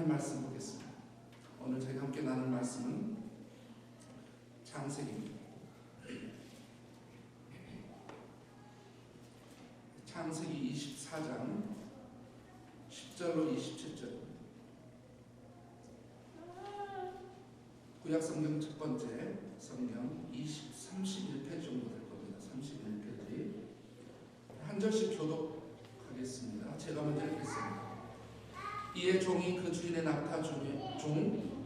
하나님 말씀 보겠습니다. 오늘 저희가 함께 나눌 말씀은 창세기입니다. 창세기 24장 10절로 27절. 구약 성경 첫 번째 성경 31페이지 정도 될 겁니다. 31페이지. 한 절씩 교독하겠습니다. 제가 먼저 읽겠습니다. 이에 종이 그 주인의 낙타 중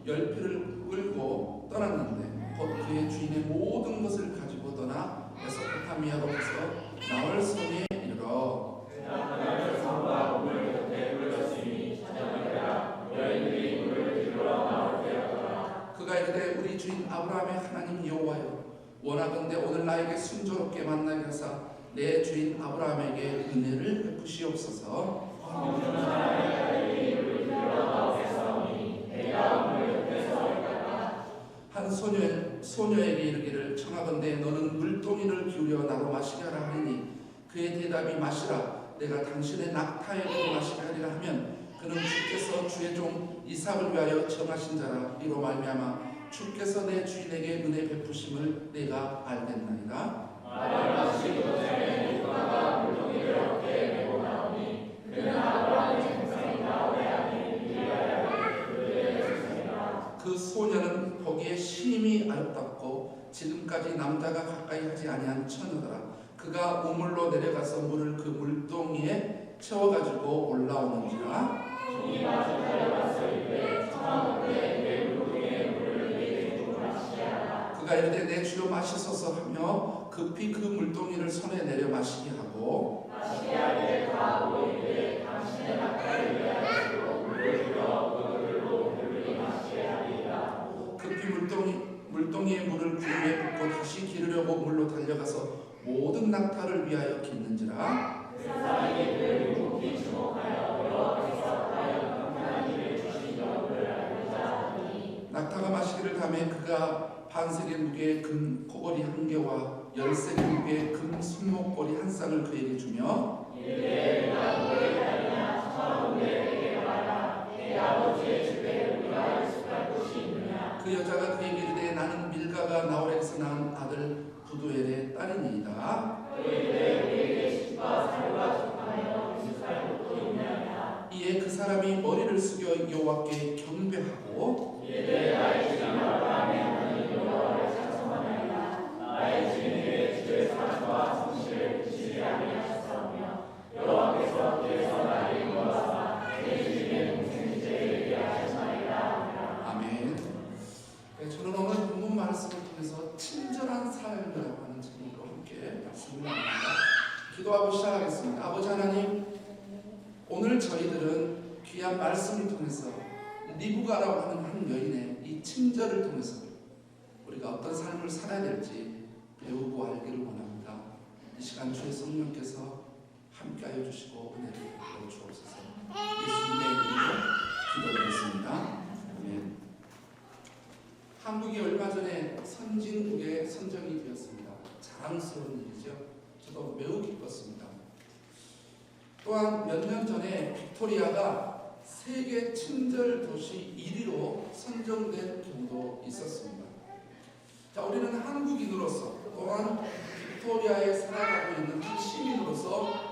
10필을 끌고 떠났는데 곧 그의 주인의 모든 것을 가지고 떠나 메소포타미아로 가서 나홀 성에 이르러 그가 이르되 우리 주인 아브라함의 하나님 여호와여 원하건대 오늘 나에게 순조롭게 만나게 하사 내 주인 아브라함에게 은혜를 베푸시옵소서. 한 소녀에게 이르기를 청하건대 너는 물동이를 기울여 나로 마시게 하라 하리니 그의 대답이 마시라 내가 당신의 낙타에 마시게 하리라 하면 그는 주께서 주의 종 이삭을 위하여 정하신 자라 이로 말미암아 주께서 내 주인에게 은혜 베푸심을 내가 알겠나이다. 그 소녀는 보기에 심히 아름답고 지금까지 남자가 가까이 하지 아니한 처녀더라. 그가 우물로 내려가서 물을 그 물동이에 채워가지고 올라오는지라. 그가 이르되 내 주여 마시소서 하며 급히 그 물동이를 손에 내려 마시게 하고 급히 물동이의 물을 구름에 붓고 다시 기르려고 물로 달려가서 모든 낙타를 위하여 깃는지라. 낙타가 마시기를 다음에 그가 반세겔 무게의 금 코걸이 한 개와 10세겔 무게의 금 손목걸이 한 쌍을 그에게 주며 그 여자가 그에게 이르되 나는 밀가가 나홀에게서 낳은 아들 부두엘의 딸이니이다. 이에 그 사람이 머리를 숙여 여호와께 경배하고 아멘. 저는 오늘 본문 말씀을 통해서 친절한 삶이라고 하는 제목으로 함께 말씀을 나눕니다. 기도하고 시작하겠습니다. 아버지 하나님, 오늘 저희들은 귀한 말씀을 통해서 리브가라고 하는 한 여인의 이 친절을 통해서 우리가 어떤 삶을 살아야 될지 배우고 알기를 원합니다. 이 시간 주의 성령께서 함께하여 주시고 은혜를 베풀어 주옵소서. 예수님의 이름으로 기도드렸습니다. 아멘. 한국이 얼마 전에 선진국에 선정이 되었습니다. 자랑스러운 일이죠. 저도 매우 기뻤습니다. 또한 몇 년 전에 빅토리아가 세계 친절 도시 1위로 선정된 경우도 있었습니다. 자, 우리는 한국인으로서 또한 빅토리아에 살아가고 있는 시민으로서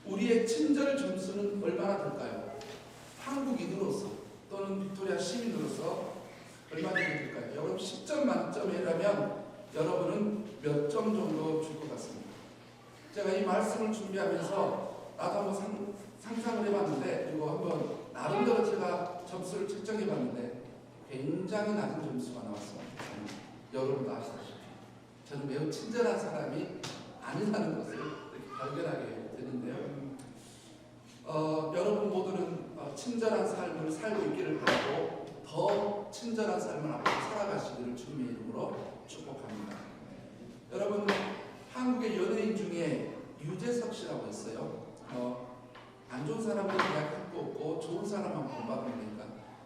우리의 친절 점수는 얼마나 될까요? 한국인으로서 또는 빅토리아 시민으로서 얼마나 될까요? 여러분 10점 만점이라면 여러분은 몇 점 정도 줄 것 같습니다. 제가 이 말씀을 준비하면서 나도 한번 상상을 해봤는데 그리고 한번 나름대로 제가 점수를 측정해봤는데 굉장히 낮은 점수가 나왔습니다. 여러분도 아시다시피 저는 매우 친절한 사람이 아니라는 것을 이렇게 발견하게 되는데요. 여러분 모두는 친절한 삶을 살고 있기를 바라고 더 친절한 삶을 앞으로 살아가시기를 주님의 이름으로 축복합니다. 여러분, 한국의 연예인 중에 유재석 씨라고 있어요. 안 좋은 사람은 그냥 갖고 없고 좋은 사람만 본받으면 되니까.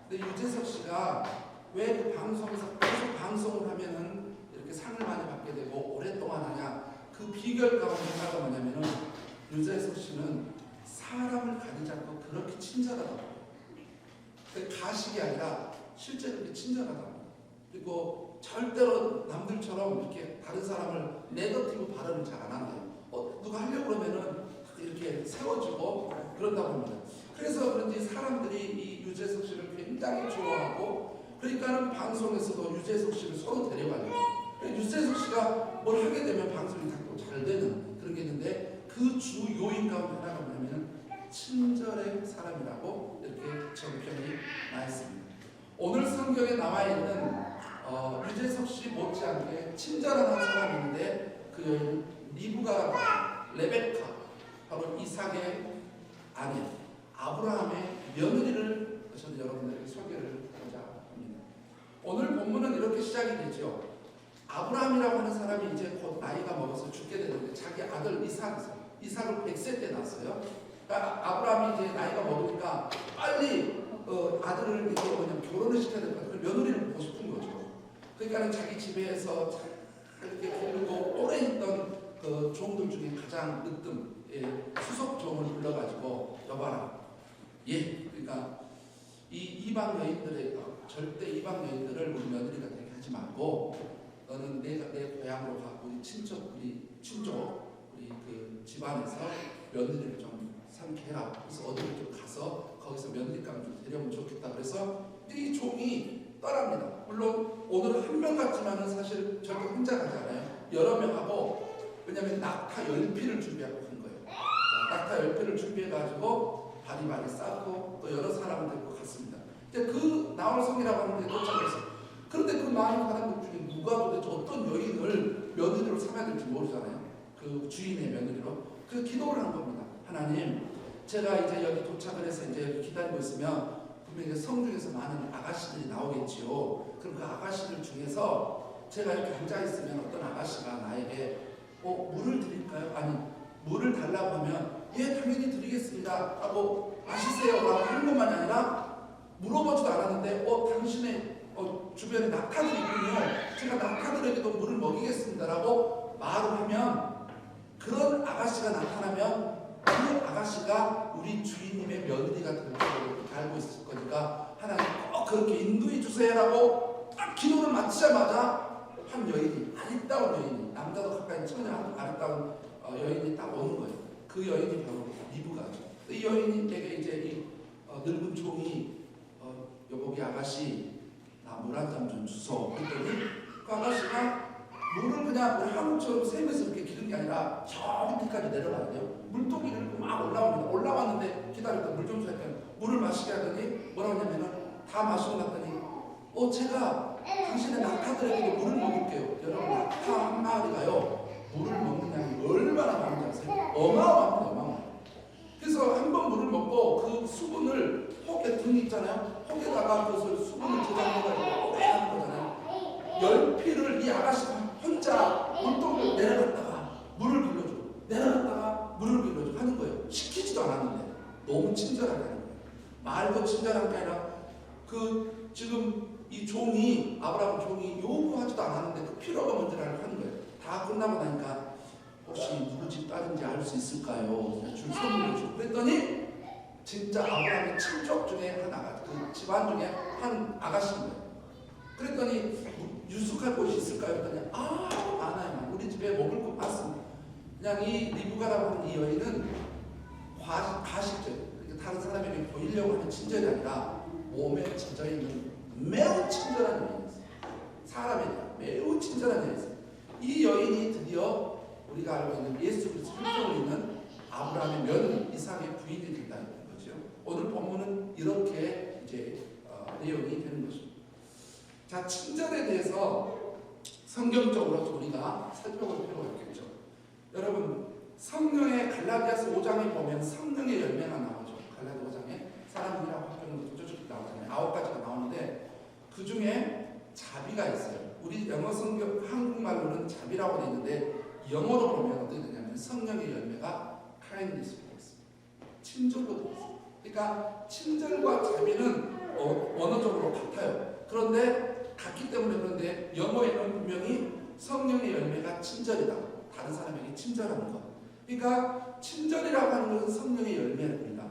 근데 유재석 씨가 왜 그 방송에서 계속 방송을 하면은 이렇게 상을 많이 받게 되고 오랫동안 하냐? 그 비결 가운데 하나가 뭐냐면은 유재석 씨는 사람을 가리지 않고 그렇게 친절하다고. 가식이 아니라 실제 그렇게 친절하다. 그리고 절대로 남들처럼 이렇게 다른 사람을 네거티브 발언을 잘 안 한대요. 누가 하려고 그러면은 이렇게 세워주고 그런다고 합니다. 그래서 그런지 사람들이 이 유재석 씨를 굉장히 좋아하고, 그러니까는 방송에서도 유재석 씨를 서로 데려가요. 유재석 씨가 뭘 하게 되면 방송이 다 또 잘 되는 그런 게 있는데, 그 주 요인 가운데 하나가 뭐냐면 친절의 사람이라고 이렇게 정평이 나 있습니다. 오늘 성경에 나와 있는 유재석 씨 못지않게 친절한 한 사람이 있는데, 그 여인 리브가 레베카, 바로 이삭의 아내 아브라함의 며느리를 저는 여러분들에게 소개를 하고자 합니다. 오늘 본문은 이렇게 시작이 되죠. 아브라함이라고 하는 사람이 이제 곧 나이가 먹어서 죽게 되는데, 자기 아들 이삭을 100세 때 낳았어요. 그러니까 아브라함이 이제 나이가 먹으니까 빨리 아들을 이제 뭐냐면 결혼을 시켜야 될 것 같아요. 며느리를 보고 싶은 거죠. 그러니까 자기 집에서 이렇게 기르고 오래 있던 그 종들 중에 가장 으뜸 수석 종을 불러가지고, 여봐라, 그러니까 이 이방 여인들의 절대 이방 여인들을 우리 며느리가 되게 하지 말고, 너는 내 고향으로 가, 우리 친족 우리 그 집안에서 며느리를 좀 삼게 해라. 그래서 어디를 좀 가서 거기서 며느리감을 좀 데려오면 좋겠다. 그래서 이 종이 떠납니다. 물론 오늘은 한 명 같지만은 사실 절대 혼자 가지 않아요. 여러 명하고, 왜냐하면 낙타 10피를 준비하고 간 거예요. 낙타 10피를 준비해가지고 바리바리 싸고 또 여러 사람을 데리고 갔습니다. 근데 그 나홀성이라고 하는 데 도착했어요. 그런데 그 많은 사람들 중에 누가 도대체 어떤 여인을 며느리로 삼아야 될지 모르잖아요. 그 주인의 며느리로. 그래서 기도를 한 겁니다. 하나님, 제가 이제 여기 도착을 해서 이제 기다리고 있으면 분명히 성 중에서 많은 아가씨들이 나오겠지요. 그럼 그 아가씨들 중에서 제가 이렇게 앉아 있으면 어떤 아가씨가 나에게 물을 드릴까요? 아니, 물을 달라고 하면 당연히 드리겠습니다 하고 마시세요 라고 하는 것만이 아니라, 물어보지도 않았는데 당신의 주변에 낙타들이 있군요. 제가 낙타들에게도 물을 먹이겠습니다 라고 말을 하면, 그런 아가씨가 나타나면 그 아가씨가 우리 주인님의 며느리가 될 거라고 알고 있을 거니까 하나님 꼭 그렇게 인도해 주세요라고 딱 기도를 마치자마자 한 여인이, 아리따운 여인이, 남자도 가까이 처녀 아리따운 여인이 딱 오는 거예요. 그 여인이 바로 리브가죠. 이 여인에게 이제 이 늙은 종이 여보기 아가씨, 나 물 한 잔 좀 주소 했더니, 그 아가씨가 물을 그냥 우리 한국처럼 샘에서 이렇게 기른 게 아니라 저 밑에까지 내려가야 돼요. 물동이를 이렇게 막 올라옵니다. 올라왔는데 기다렸다 물 좀 주니까 물을 마시게 하더니 뭐라고 하냐면은, 다 마시고 났더니 제가 당신의 낙타들에게 물을 먹일게요. 여러분, 낙타 한 마리가요 물을 먹는 양이 얼마나 많은지 아세요? 어마어마합니다. 어마어마해요. 그래서 한 번 물을 먹고 그 수분을 혹에 등 있잖아요. 혹에다가 그것을 수분을 저장해가지고 오래 하는 거잖아요. 10피를 이 아가씨가 혼자 물동을 내려갔다가 물을 빌려주고 내려갔다가 물을 빌려주고 하는 거예요. 시키지도 않았는데 너무 친절하게 하는 거예요. 말도 친절한 게 아니라, 그 지금 이 종이, 아브라함 종이 요구하지도 않았는데 그 필요가 뭔지를 하는 거예요. 다 끝나고 나니까 혹시 누구 집 딸인지 알 수 있을까요? 줄 선물을 주고 그랬더니 진짜 아브라함의 친족 중에 한 아가씨, 그 집안 중에 한 아가씨인 거예요. 그랬더니 유숙할 곳이 있을까요? 그랬더니 많아요. 우리 집에 먹을 것 많습니다. 그냥 이 리브가라고 하는 이 여인은 가식적, 그러니까 다른 사람에게 보이려고 하는 친절이 아니라 몸에 젖어있는 매우 친절한 여인이었어요. 사람에 대한 매우 친절한 여인이었어요. 이 여인이 드디어 우리가 알고 있는 예수 그리스도 혈통을 있는 아브라함의 며느리 이삭의 부인이 된다는 거죠. 오늘 본문은 이렇게 이제 내용이 되는 것입니다. 자, 친절에 대해서 성경적으로 우리가 살펴볼 필요가 있겠죠. 여러분, 성령의 갈라디아서 5장에 보면 성령의 열매가 나오죠. 갈라디아 5장에 사랑이라고 하는 것도 쭉 나오잖아요. 9가지가 나오는데 그 중에 자비가 있어요. 우리 영어 성경 한국말로는 자비라고 되어 있는데 영어로 보면 어떻게 되냐면 성령의 열매가 kindness가 있습니다. 친절로 되어 있습니다. 그러니까 친절과 자비는 언어적으로 같아요. 그런데 같기 때문에, 그런데 영어에는 분명히 성령의 열매가 친절이다. 다른 사람에게 친절하는 것. 그러니까 친절이라고 하는 것은 성령의 열매입니다.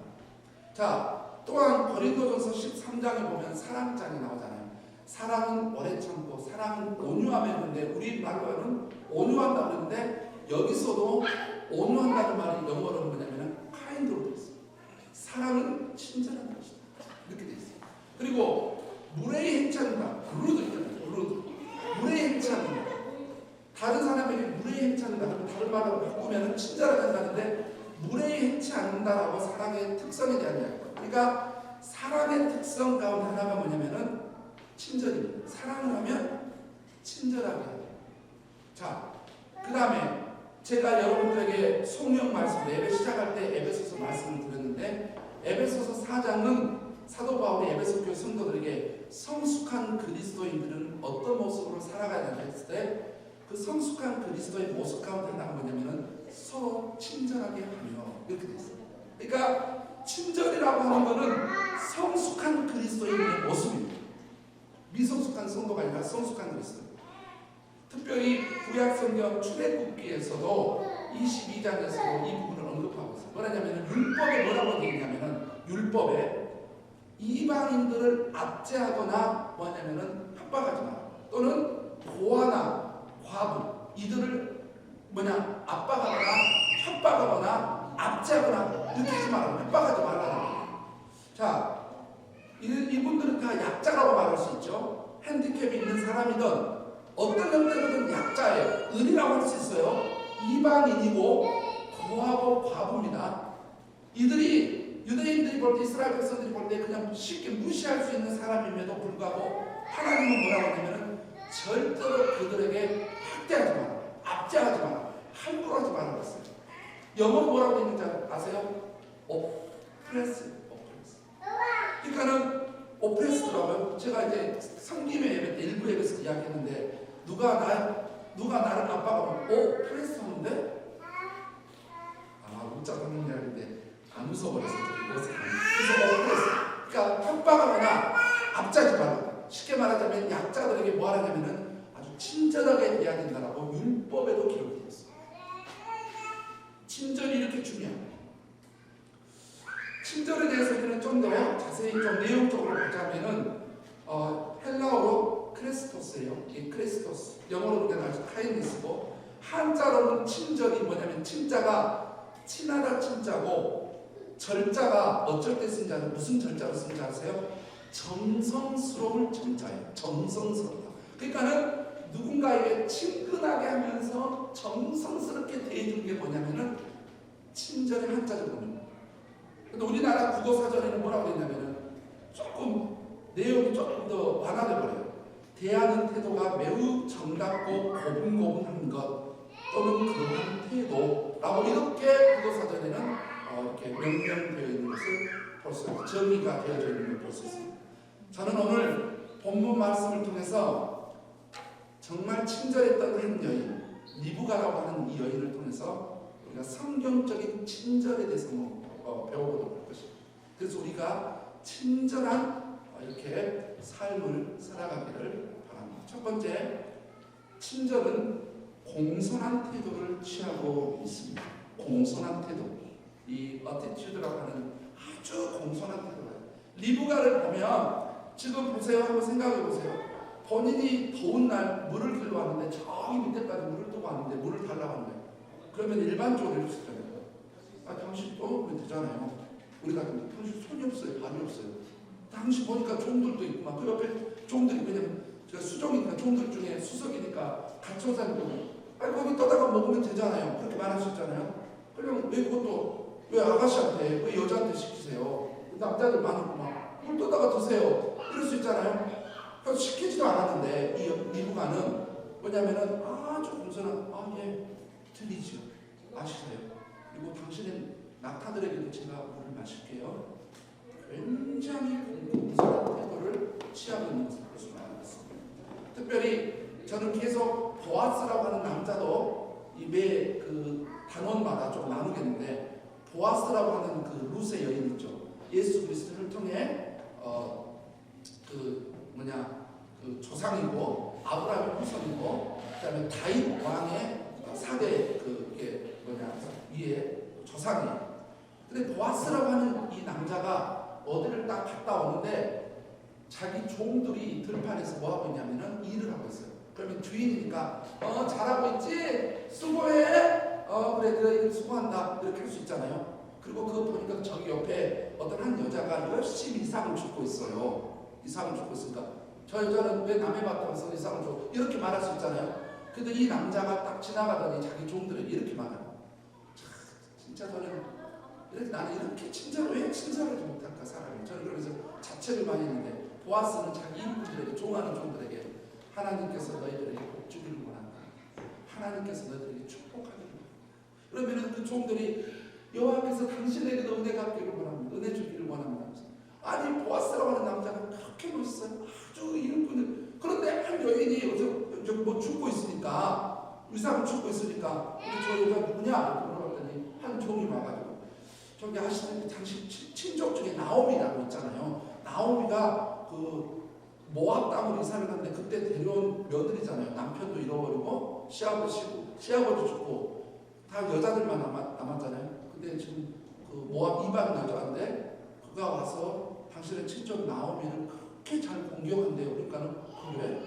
자, 또한 고린도전서 13장에 보면 사랑장이 나오잖아요. 사랑은 오래 참고 사랑은 온유함이었는데 우리말로는 온유한다고 그러는데 여기서도 온유한다는 말이 영어로는 뭐냐면 kind로 되어 있어요. 사랑은 친절한 것이다. 이렇게 되어 있어요. 그리고 무례히 행차한다. 그루도 있잖아요. 그루도. 무례히 행차한다. 다른 사람에게 무례히 행차한다. 다른 말로 바꾸면 친절하게 한다는데 무례히 행치 않는다라고 사랑의 특성에 대한 이야기입니다. 그러니까 사랑의 특성 가운데 하나가 뭐냐면은 친절입니다. 사랑을 하면 친절하게 해야 돼요. 자, 그 다음에 제가 여러분들에게 성령 말씀 예배 시작할 때 에베소서 말씀을 드렸는데 에베소서 4장은 사도 바울이 에베소 교회 성도들에게 성숙한 그리스도인들은 어떤 모습으로 살아가야 되는가 했을 때 그 성숙한 그리스도의 모습 가운데 하나가 뭐냐면은 서로 친절하게 하며 이렇게 돼 있어요. 그러니까 친절이라고 하는 것은 성숙한 그리스도인의 모습입니다. 미성숙한 성도가 아니라 성숙한 그리스도. 특별히 구약 성경 출애굽기에서도 22장에서도 이 부분을 언급하고 있어요. 뭐냐면 율법에 뭐라고 되어 있냐면은 율법에 이방인들을 압제하거나 뭐냐면은 협박하지 마라. 또는 고아나 과부 이들을 압박하거나 협박하거나 압제하거나 이렇게 하지 마라. 협박하지 말라. 자, 이분들은 다 약자라고 말할 수 있죠. 핸디캡이 있는 사람이든 어떤 형태로든 약자예요. 은이라고 할 수 있어요. 이방인이고 고아고 과부입니다. 이들이 유대인들이 볼 때 이스라엘 백성들이 볼 때 그냥 쉽게 무시할 수 있는 사람임에도 불구하고 하나님은 뭐라고 하냐면은 절대로 그들에게 학대하지 마라, 압제하지 마라, 함부로 하지 말라고 했어요. 영어로 뭐라고 있는지 아세요? 오프레스. 그러니까는 오프레스더라고요. 제가 이제 성김의 예배 때 일부 예배에서 이야기했는데 누가 나를 압박하면 오프레스 하는데 문자 받는 이야기인데 안 웃어버렸어요. 그래서 오프레스. 그러니까 협박하거나 압제하지 말라. 쉽게 말하자면 약자들에게 뭐 하냐면은 아주 친절하게 대해야 된다라고 율법에도 기록이 되어 있어요. 친절이 이렇게 중요합니다. 친절에 대해서는 좀 더 자세히 좀 내용적으로 보자면은 헬라어로 크레스토스예요. 이 크레스토스 영어로 그냥 카이니스고 한자로는 친절이 뭐냐면 친자가 친하다 친자고 절자가 어쩔 때 쓴지 아세요? 무슨 절자로 쓴지 아세요? 정성스러울 정자예요. 정성스럽다. 그러니까는 누군가에게 친근하게 하면서 정성스럽게 대해주는 게 뭐냐면은 친절의 한자적 의미입니다. 근데 우리나라 국어사전에는 뭐라고 했냐면은 조금 내용이 조금 더 완화돼 버려요. 대하는 태도가 매우 정답고 고분고분한 것 또는 그러한 태도라고 이렇게 국어사전에는 이렇게 명명되어 있는 것을 볼 수 있습니다. 정의가 되어져 있는 걸 볼 수 있습니다. 저는 오늘 본문 말씀을 통해서 정말 친절했던 한 여인, 리브가라고 하는 이 여인을 통해서 우리가 성경적인 친절에 대해서 배워보도록 할 것입니다. 그래서 우리가 친절한 이렇게 삶을 살아가기를 바랍니다. 첫 번째, 친절은 공손한 태도를 취하고 있습니다. 공손한 태도. 이 attitude라고 하는 아주 공손한 태도예요. 리브가를 보면 지금 보세요. 한번 생각해 보세요. 본인이 더운 날 물을 길러 왔는데 저기 밑에까지 물을 뜨고 왔는데 물을 달라고 하는 거예요. 그러면 일반적으로 이럴 수 있잖아요. 당신 떠오르면 되잖아요. 우리 같은 경우 당신 손이 없어요. 발이 없어요. 당신 보니까 종들도 있고 막 그 옆에 종들이 왜냐면 제가 수종이니까 종들 중에 수석이니까 갇혀 살고 거기 떠다가 먹으면 되잖아요. 그렇게 말할 수 있잖아요. 그럼 왜 그것도 왜 아가씨한테 왜 여자한테 시키세요? 남자들 많고 막 물 떠다가 드세요. 이럴 수 있잖아요. 그래서 시키지도 않았는데 이 리브가는 뭐냐면은 아주 공손한 예 드리죠. 마시세요. 그리고 당신은 낙타들에게도 제가 물을 마실게요. 굉장히 공손한 태도를 취하고 있는 것을 볼 수가 있습니다. 특별히 저는 계속 보아스라고 하는 남자도 이 매 그 단원마다 좀 나누겠는데 보아스라고 하는 그 루세 여인 있죠. 예수 그리스도를 통해 그 조상이고 아브라함의 후손이고 그다음에 다윗 왕의 4대 위에 조상이에요. 근데 보아스라고 하는 이 남자가 어디를 딱 갔다 오는데 자기 종들이 들판에서 뭐 하고 있냐면은 일을 하고 있어요. 그러면 주인이니까 잘하고 있지? 수고해? 그래 수고한다 이렇게 할 수 있잖아요. 그리고 그거 보니까 저기 옆에 어떤 한 여자가 열심히 이삭을 줍고 있어요. 이삭을 줍고 있으니까 저 여자는 왜 남의 밭에 와서 이삭을 줘? 이렇게 말할 수 있잖아요. 근데 이 남자가 딱 지나가더니 자기 종들에게 이렇게 말해요. 진짜 나는 이렇게 왜 친절하지 못할까 사람이. 저는 그래서 자책을 많이 했는데 보아스는 자기 일꾼들에게 종하는 종들에게 하나님께서 너희들에게 복 주기를 원한다. 하나님께서 너희들에게 축복하기를 원한다. 그러면은 그 종들이 여호와께서 당신에게도 은혜 갚기를 원합니다. 은혜 주기를 원합니다. 아니 보아스라고 하는 남자가 그렇게 멋있어요. 아주 일꾼을. 그런데 한 여인이 뭐 죽고 있으니까 의상을 죽고 있으니까 저 여자 누구냐 물어봤더니 한 종이 와가지고 저기 아시다시피 당신 친족 중에 나오미라고 있잖아요. 나오미가 그 모압 땅으로 이사를 갔는데 그때 데려온 며느리잖아요. 남편도 잃어버리고 시아버지 죽고 다 여자들만 남았잖아요. 근데 지금 그 모압 이방 여자인데 그가 와서 당신의 친족 나오미를 그렇게 잘 공격한대요. 그러니까는 그래?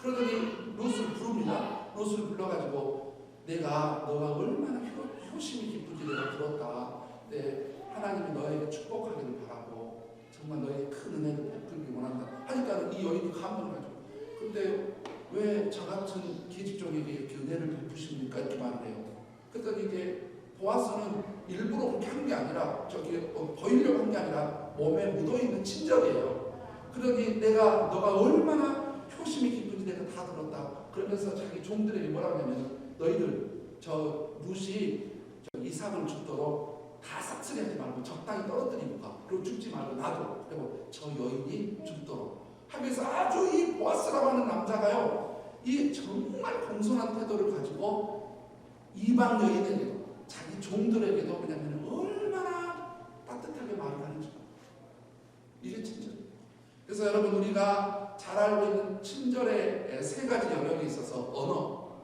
그러더니 롯을 부릅니다. 롯을 불러가지고 너가 얼마나 효심이 깊은지 내가 들었다. 하나님이 너에게 축복하기를 바라고 정말 너에게 큰 은혜를 베풀기 원한다 하니까 이 여인이 감동을 가지고 근데 왜 저 같은 기집종에게 이렇게 은혜를 베푸십니까? 이렇게 말해요. 그랬더니 이제 보아스는 일부러 그렇게 한 게 아니라 보이려고 한 게 아니라 몸에 묻어있는 친절이에요. 그러니 너가 얼마나 효심이 깊은지 내가 다 들었다. 그러면서 자기 종들에게 뭐라고 하냐면 너희들 저 룻이 이삭을 죽도록 다 싹쓸이하지 말고 적당히 떨어뜨리고 가. 그리고 죽지 말고 놔둬. 그리고 저 여인이 죽도록 하면서 아주 이 보아스라고 하는 남자가요. 이 정말 공손한 태도를 가지고 이방 여인에게도 자기 종들에게도 그냥 얼마나 따뜻하게 말을 하는지 이게 친절이에요. 그래서 여러분 우리가 잘 알고 있는 친절의 세 가지 영역에 있어서 언어,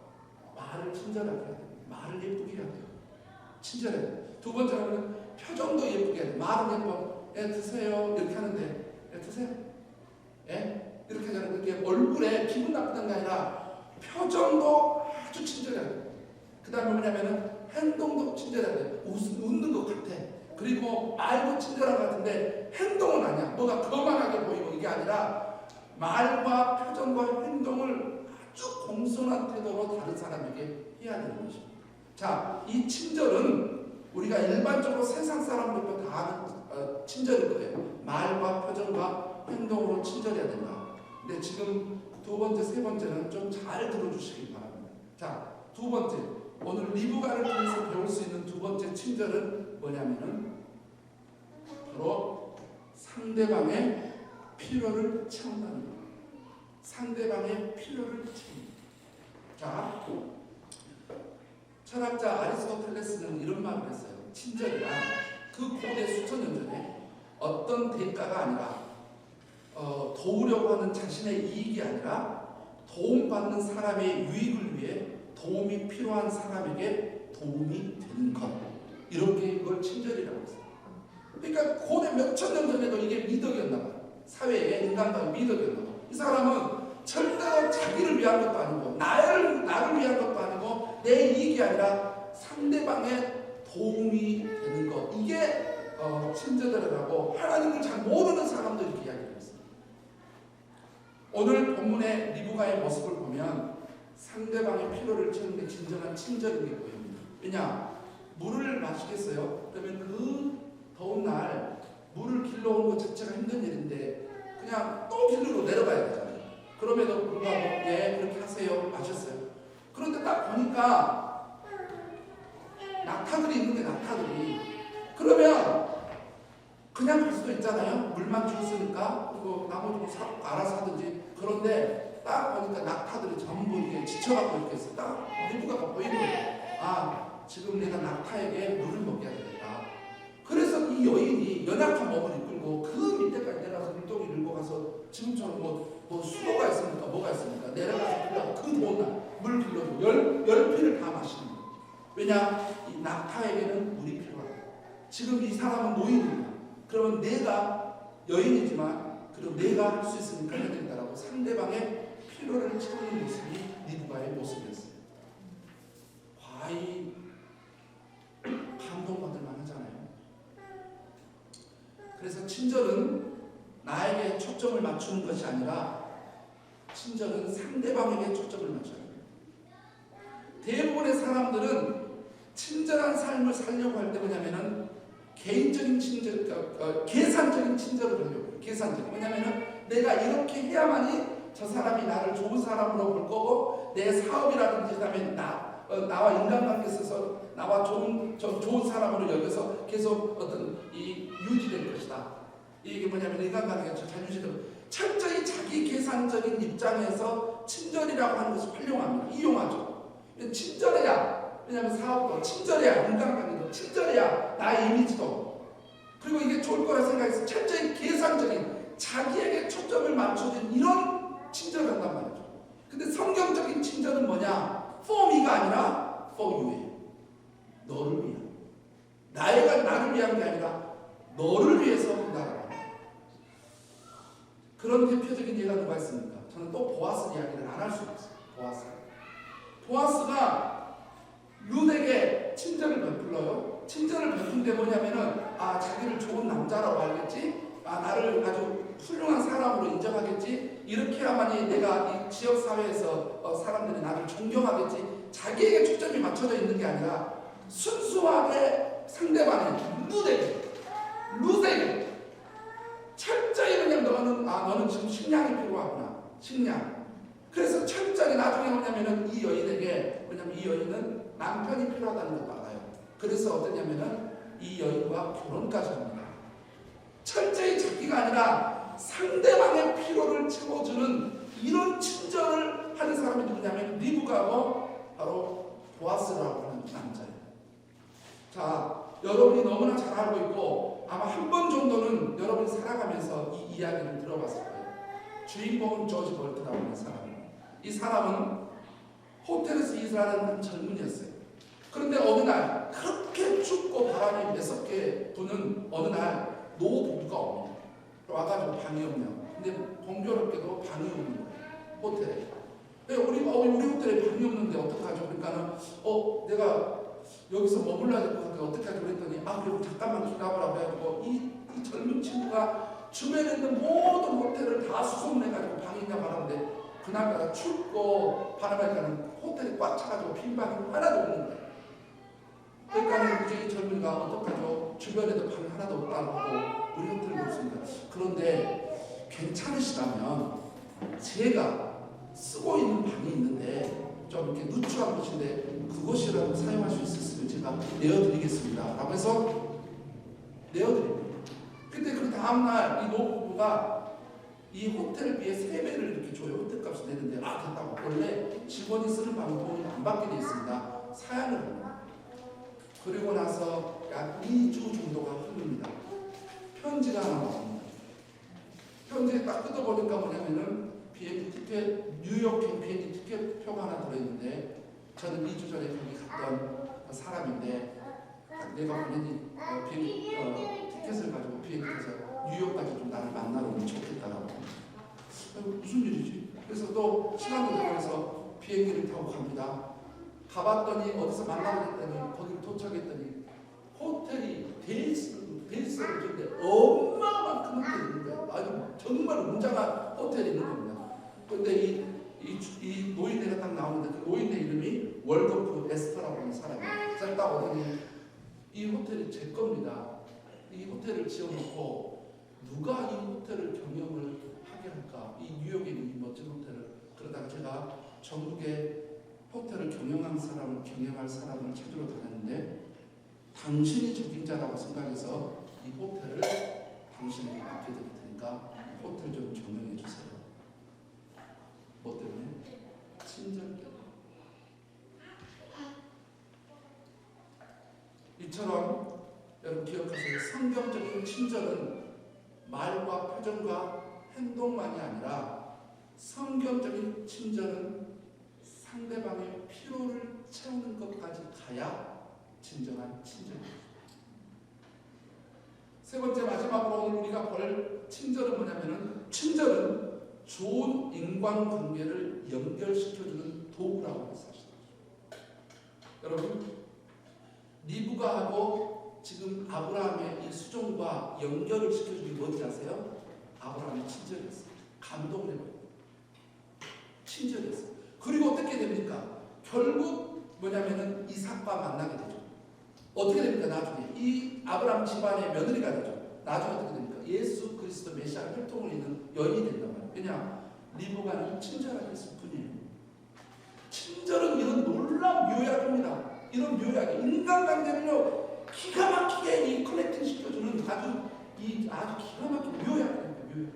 말을 친절하게 해야 돼요. 말을 예쁘게 해야 돼요. 친절해야 돼요. 두 번째로는 표정도 예쁘게 해야 돼요. 말은 예뻐. 드세요. 이렇게 하는데 드세요. 이렇게 하잖아요. 이렇게 얼굴에 기분 나쁘다는 게 아니라 표정도 아주 친절해야 돼요. 그 다음에 뭐냐면은 행동도 친절해야 돼요. 웃는 것 같아. 그리고 말도 친절한 것 같은데 행동은 아니야. 뭐가 거만하게 보이고 이게 아니라 말과 표정과 행동을 아주 공손한 태도로 다른 사람에게 해야 되는 것입니다. 자, 이 친절은 우리가 일반적으로 세상 사람들도 다 아는 친절일 거예요. 말과 표정과 행동으로 친절해야 된다. 근데 지금 두 번째, 세 번째는 좀 잘 들어주시기 바랍니다. 자, 두 번째, 오늘 리브가를 통해서 배울 수 있는 두 번째 친절은 뭐냐면은 바로 상대방의 필요를 채운다는 거예요. 상대방의 필요를 채운다. 자, 철학자 아리스토텔레스는 이런 말을 했어요. 친절이란 그 고대 수천 년 전에 어떤 대가가 아니라 도우려고 하는 자신의 이익이 아니라 도움받는 사람의 유익을 위해 도움이 필요한 사람에게 도움이 되는 것. 이렇게 이걸 친절이라고 했어요. 그러니까 고대 몇천 년 전에도 이게 미덕이었나 봐요. 사회의 인간관의 미덕이었나 봐요. 이 사람은 절대로 자기를 위한 것도 아니고 나를 위한 것도 아니고 내 이익이 아니라 상대방의 도움이 되는 것. 이게 친절이라고 하나님을 잘 모르는 사람도 이렇게 이야기를 했어요. 오늘 본문의 리브가의 모습을 보면 상대방의 필요를 채우는 게 진정한 친절인 게 보입니다. 왜냐? 물을 마시겠어요? 그러면 그 더운 날 물을 길러오는 것 자체가 힘든 일인데 그냥 또 길르러 내려가야 되잖아요. 그럼에도 불구하고 그렇게 하세요. 마셨어요. 그런데 딱 보니까 낙타들이 있는데 낙타들이 그러면 그냥 갈 수도 있잖아요. 물만 줬으니까 그리고 나머지 뭐 알아서 하든지. 그런데 딱 보니까 낙타들이 전부 이게 지쳐갖고 이렇게 있어. 딱 리브가가 보이는 거예요. 지금 내가 낙타에게 물을 먹게 해야 되겠다. 그래서 이 여인이 연약한 몸을 이끌고 그 밑에까지 내려가서 물동이를 들고 가서 지금처럼 뭐 수도가 있습니까? 뭐가 있습니까? 내려가서 그냥 그 더운 날 물 길러주고 열 피를 다 마시는 거예요. 왜냐? 이 낙타에게는 물이 필요하다. 지금 이 사람은 노인이다. 그러면 내가 여인이지만 그리고 내가 할 수 있으니까 해야 된다라고 상대방의 필요를 채우는 모습이 리브가의 모습이었어요. 과히 감동받을 만하잖아요. 그래서 친절은 나에게 초점을 맞추는 것이 아니라 친절은 상대방에게 초점을 맞춰야 합니다. 대부분의 사람들은 친절한 삶을 살려고 할 때 뭐냐면은 개인적인 친절, 계산적인 친절을 하려고 해요. 계산적. 왜냐면은 내가 이렇게 해야만이 저 사람이 나를 좋은 사람으로 볼 거고 내 사업이라든지 그다음에 나와 인간관계 있어서 나와 좋은 사람으로 여겨서 계속 어떤 이 유지될 것이다. 이게 뭐냐면 인간관계가 잘 유지되고 철저히 자기 계산적인 입장에서 친절이라고 하는 것을 활용합니다. 이용하죠. 친절해야 왜냐하면 사업도 친절해야 인간관계도 친절해야 나의 이미지도 그리고 이게 좋을 거라 생각해서 철저히 계산적인 자기에게 초점을 맞춰준 이런 친절을 한단 말이죠. 근데 성경적인 친절은 뭐냐? for me가 아니라 for you예요. 너를 위한. 나를 위한 게 아니라 너를 위해서 한다라고 합니다. 그런 대표적인 예가 누가 있습니까? 저는 또 보아스 이야기를 안 할 수가 없어요. 보아스가 룻에게 친절을 베풀어요. 친절을 베푼 게 뭐냐면은 자기를 좋은 남자라고 알겠지? 나를 아주 훌륭한 사람으로 인정하겠지? 이렇게 해야만이 내가 이 지역 사회에서 사람들이 나를 존경하겠지? 자기에게 초점이 맞춰져 있는 게 아니라 순수하게 상대방의 룻에게 철저히 그냥 너는 지금 식량이 필요하구나. 식량. 그래서 철저히 나중에 뭐냐면은 이 여인에게 왜냐면 이 여인은 남편이 필요하다는 것도 알아요. 그래서 어떠냐면은 이 여인과 결혼까지 합니다. 철저히 자기가 아니라 상대방의 필요를 채워주는 이런 친절을 하는 사람이 누구냐면 리브가고 바로 보아스라고 하는 남자예요. 자, 여러분이 너무나 잘 알고 있고 아마 한 번 정도는 여러분이 살아가면서 이 이야기를 들어봤을 거예요. 주인공은 조지 볼트라고 하는 사람이에요. 이 사람은 호텔에서 일하는 한 젊은이였어요. 그런데 어느 날 그렇게 춥고 바람이 매섭게 부는 어느 날 노부부가 옵니다. 와가지고 방이 없냐고. 근데 공교롭게도 방이 없는 거예요. 호텔에. 우리 호텔에 방이 없는데 어떡하죠? 그러니까는 내가 여기서 머물러야 될 것 같아. 어떻게 하죠? 그랬더니 그리고 잠깐만 기다려보라고 해가지고 이 젊은 친구가 주변에 있는 모든 호텔을 다 수소문해가지고 방이 있냐고 하는데 그날따라 춥고 바람에니까는 호텔이 꽉 차가지고 빈 방이 하나도 없는 거예요. 그러니까 이제 이 젊은이가 어떡하죠? 주변에도 방 하나도 없다고 하고 우리 호텔도 없습니다. 그런데 괜찮으시다면 제가 쓰고 있는 방이 있는데 좀 이렇게 누추한 곳인데 그곳이라도 사용할 수 있었으면 제가 내어드리겠습니다. 라고 해서 내어드립니다. 근데 그 다음날 이 노부부가 이 호텔비에 3배를 이렇게 줘요. 호텔값을 내는데 됐다고. 원래 직원이 쓰는 방은 돈을 안 받게 되어 있습니다. 사양을 합니다. 그리고 나서 약 2주 정도가 흐릅니다. 편지가 하나 나옵니다. 편지에 딱 뜯어보니까 뭐냐면은 비행기 티켓, 뉴욕행 비행기 티켓 표가 하나 들어있는데 저는 2주 전에 거기 갔던 사람인데 내가 보내니 티켓을 가지고 비행기 타서 뉴욕까지 좀 나를 만나러 오면 좋겠다라고. 무슨 일이지? 그래서 또 시간도 되고 해서 비행기를 타고 갑니다. 가봤더니 어디서 만나고 했더니 거기를 도착했더니 호텔이 베이스를 주는데 어마어마한 큰 호텔이 있는 거예요. 아주 정말 웅장한 호텔이 있는 겁니다. 그런데 이 노인네가 딱 나오는데 그 노인네 이름이 월도프 에스터라고 하는 사람이에요. 그래서 딱 오더니 이 호텔이 제 겁니다. 이 호텔을 지어놓고 누가 이 호텔을 경영을 하게 할까? 이 뉴욕에 있는 이 멋진 호텔을. 그러다가 제가 전국에 호텔을 경영할 사람을 찾으러 다녔는데 당신이 적임자라고 생각해서 이 호텔을 당신에게 맡겨드릴 테니까 호텔 좀 경영해 주세요. 뭐 때문에? 친절 때문에. 이처럼 여러분 기억하세요. 성경적인 친절은 말과 표정과 행동만이 아니라 성경적인 친절은 상대방의 필요를 채우는 것까지 가야 진정한 친절입니다. 세 번째 마지막으로 오늘 우리가 볼 친절은 뭐냐면은 친절은 좋은 인간관계를 연결시켜주는 도구라고 해서 사실은. 여러분 리브가하고 지금 아브라함의 이 수종과 연결을 시켜준 게 뭔지 아세요? 아브라함의 친절이었어요. 감동을 해버려요. 친절이었어요. 그리고 어떻게 됩니까? 결국 뭐냐면은 이삭과 만나게 되죠. 어떻게 됩니까? 나중에 이 아브라함 집안의 며느리가 되죠. 나중에 어떻게 됩니까? 예수 그리스도 메시아 혈통을 잇는 여인이 된단 말이에요. 왜냐? 리브가는 친절하게 했을 뿐이에요. 친절은 이런 놀라운 묘약입니다. 이런 묘약이 인간관계를요 기가 막히게 이 커넥팅 시켜주는 아주 기가 막힌 묘약입니다. 묘약.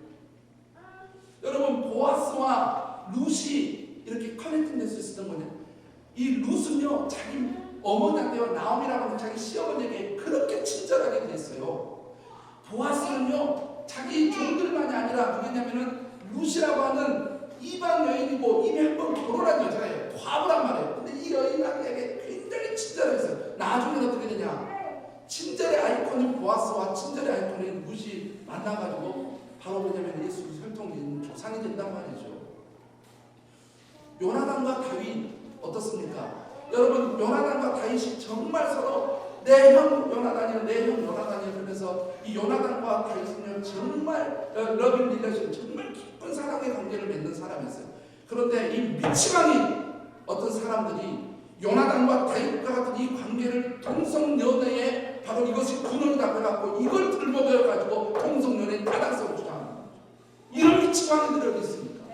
여러분 보아스와 룻이 이렇게 커넥팅 될 수 있었던 거냐? 이 룻은요 자기 어머니한테요 나오미라고 하는 자기 시어머니에게 그렇게 친절하게 됐어요. 보아스는요 자기 종들만이 아니라 누구냐면은 룻이라고 하는 이방 여인이고 이미 한 번 결혼한 여자예요. 과부란 말이에요. 근데 이 여인에게 굉장히 친절했어요. 나중에는 어떻게 되냐? 친절의 아이콘인 보아스와 친절의 아이콘인 룻이 만나가지고 바로 뭐냐면 예수 혈통인 조상이 된단 말이죠. 요나단과 다윗 어떻습니까? 여러분 요나단과 다윗이 정말 서로 내 형 요나단이요 내 형 요나단이요 그래서 이 요나단과 다윗은요 정말 러빙 릴레이션 정말 깊은 사랑의 관계를 맺는 사람이었어요. 그런데 이 미치광이 어떤 사람들이 요나단과 다윗과 같은 이 관계를 동성연애에 바로 이것이 근원이라고 해갖고 이걸 들먹여가지고 동성연애의 타당성을 주장하는 거죠. 이런 미치광이들이 어디 있습니까?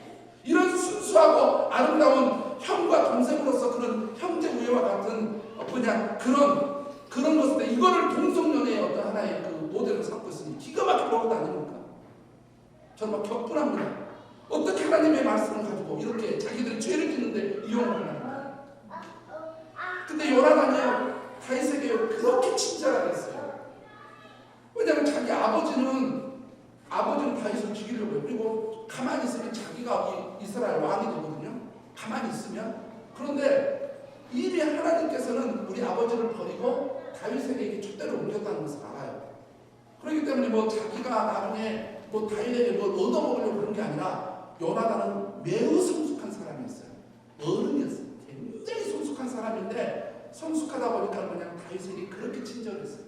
이런 순수하고 아름다운 형과 동생으로서 그런 형제 우애와 같은 그냥 그런 것인데 이거를 동성연애의 어떤 하나의 그 모델로 삼고 있으니 기가 막히게 먹은 거 아닙니까? 저는 막 격분합니다. 어떻게 하나님의 말씀을 가지고 이렇게 자기들이 죄를 짓는데 이용을 하나? 근데 요나단이요 다윗에게 그렇게 친절하게 했어요. 왜냐하면 자기 아버지는 다윗을 죽이려고 해요. 그리고 가만히 있으면 자기가 이스라엘 왕이 되거든요. 가만히 있으면. 그런데 이미 하나님께서는 우리 아버지를 버리고 다윗에게 이렇게 촛대를 옮겼다는 것을 알아요. 그렇기 때문에 뭐 자기가 나중에 뭐 다윗에게 뭐 얻어먹으려고 그런 게 아니라 요나단은 매우 성숙한 사람이었어요. 어른이었어요. 굉장히 성숙한 사람인데 성숙하다 보니까 그냥 다윗에게 그렇게 친절했어요.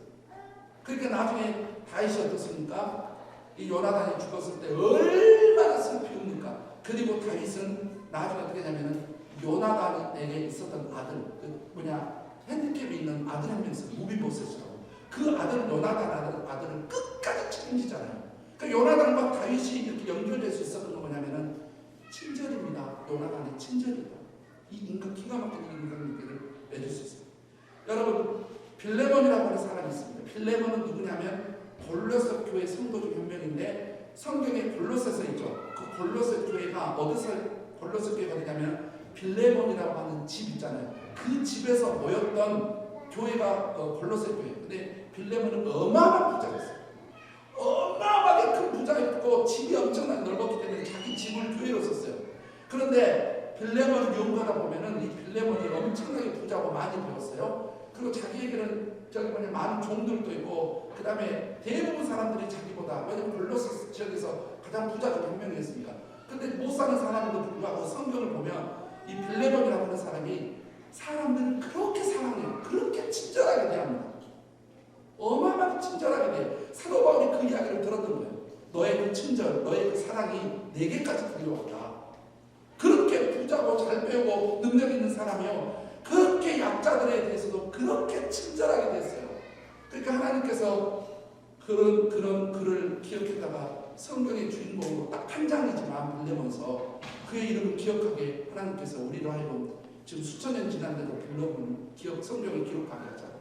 그러니까 나중에 다윗이 어떻습니까? 이 요나단이 죽었을 때 얼마나 슬피웁니까? 그리고 다윗은 나중에 어떻게 하냐면은 요나단에게 있었던 아들 핸디캡이 있는 아들 한 명 있어요. 무비보셋이라고. 그 아들 요나단 아들을 끝까지 책임지잖아요. 그러니까 요나단과 다윗이 이렇게 연결될 수 있었던 건 뭐냐면은 친절입니다. 요나단의 친절이다. 이 기가 막힌 인간관계를 맺을 수 있어요. 여러분 빌레몬이라고 하는 사람이 있습니다. 빌레몬은 누구냐면 골로새 교회 성도 중 한 명인데 성경에 골로새서 있죠. 그 골로새 교회가 어디서 골로새 교회가 어디냐면 빌레몬이라고 하는 집 있잖아요. 그 집에서 모였던 교회가 골로새 교회. 근데 빌레몬은 어마어마한 부자였어요. 어마어마하게 큰 부자였고 집이 엄청나게 넓었기 때문에 자기 집을 교회로 썼어요. 그런데 빌레몬을 연구하다 보면은 이 빌레몬이 엄청나게 부자고 많이 배웠어요. 그리고 자기에게는 많은 종들도 있고 그 다음에 대부분 사람들이 자기보다 왜냐면 골로새 지역에서 가장 부자 중 한 명이었으니까. 근데 못 사는 사람에도 불구하고 성경을 보면 이 빌레몬이라고 하는 사람이 사람들을 그렇게 사랑해요. 그렇게 친절하게 대합니다. 어마어마하게 친절하게 돼요. 사도 바울이 그 이야기를 들었던 거예요. 너의 그 친절, 너의 그 사랑이 내게까지 들려왔다. 그렇게 부자고 잘 배우고 능력 있는 사람이요. 그렇게 약자들에 대해서도 그렇게 친절하게 됐어요. 그러니까 하나님께서 그런 글을 기억했다가 성경의 주인공으로 딱 한 장이지만 빌레몬서 그의 이름을 기억하게 하나님께서 우리로 하여금 지금 수천 년 지난데도 빌레몬 성경에 기록하게 하잖아요.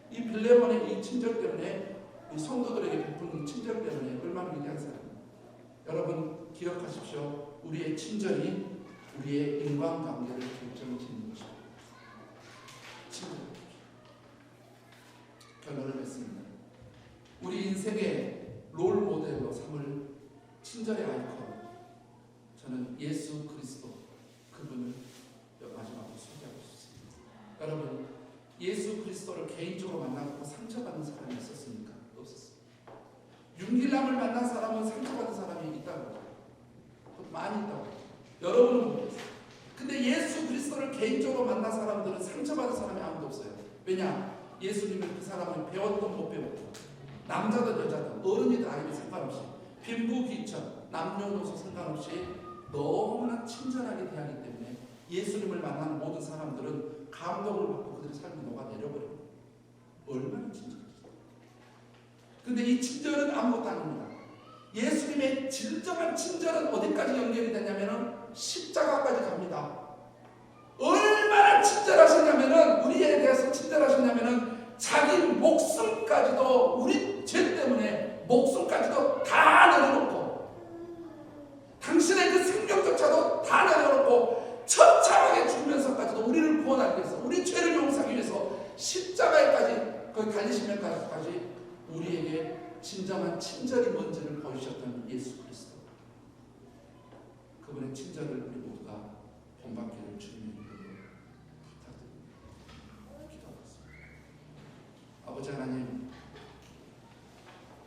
이 빌레몬의 이 친절 때문에 이 성도들에게 베푸는 친절 때문에 얼마나 위대한 사람입니다. 여러분 기억하십시오. 우리의 친절이 우리의 인간관계를 결정짓는 것입니다. 친절. 결론을 맺습니다. 우리 인생의 롤 모델로 삼을 친절의 아이콘, 저는 예수 그리스도 그분을 마지막으로 소개하고 싶습니다. 여러분 예수 그리스도를 개인적으로 만나고 상처받는 사람이 있었습니까? 없었습니다. 윤길남을 만난 사람은 상처받은 사람이 있다고. 많이 있다고. 여러분은 모르겠어요. 근데 예수 그리스도를 개인적으로 만난 사람들은 상처받은 사람이 아무도 없어요. 왜냐? 예수님을 그 사람은 배웠던 못 배웠던, 남자든 여자든 어른이든 아이든 상관없이, 빈부귀천 남녀노소 상관없이 너무나 친절하게 대하기 때문에 예수님을 만나는 모든 사람들은 감동을 받고 그들의 삶이 녹아내려버려요. 얼마나 친절하시죠. 근데 이 친절은 아무것도 아닙니다. 예수님의 진정한 친절은 어디까지 연결이 되냐면은 십자가까지 갑니다. 얼마나 친절하시냐면은, 우리에 대해서 친절하시냐면은 자기 목숨까지도, 우리 죄 때문에 목숨까지도 다 내려놓고, 당신의 그 생명조차도 다 내려놓고 처참하게 죽으면서까지도 우리를 구원하기 위해서, 우리 죄를 용서하기 위해서 십자가에까지 그 달리시면까지 우리에게 진정한 친절이 뭔지를 보여주셨던 예수 그리스도, 그분의 친절을 우리 모두가 본받기를 주님의 이름으로 부탁드립니다. 기도하겠습니다. 아버지 하나님,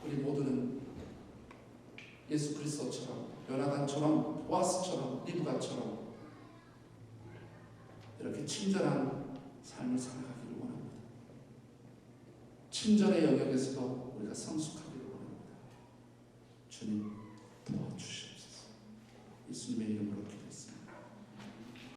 우리 모두는 예수 그리스도처럼, 요나단처럼, 보아스처럼, 리브가처럼 이렇게 친절한 삶을 살아가기를 원합니다. 친절의 영역에서도 우리가 성숙하기를 원합니다. 주님 도와주시옵소서. 예수님의 이름으로 기도했습니다.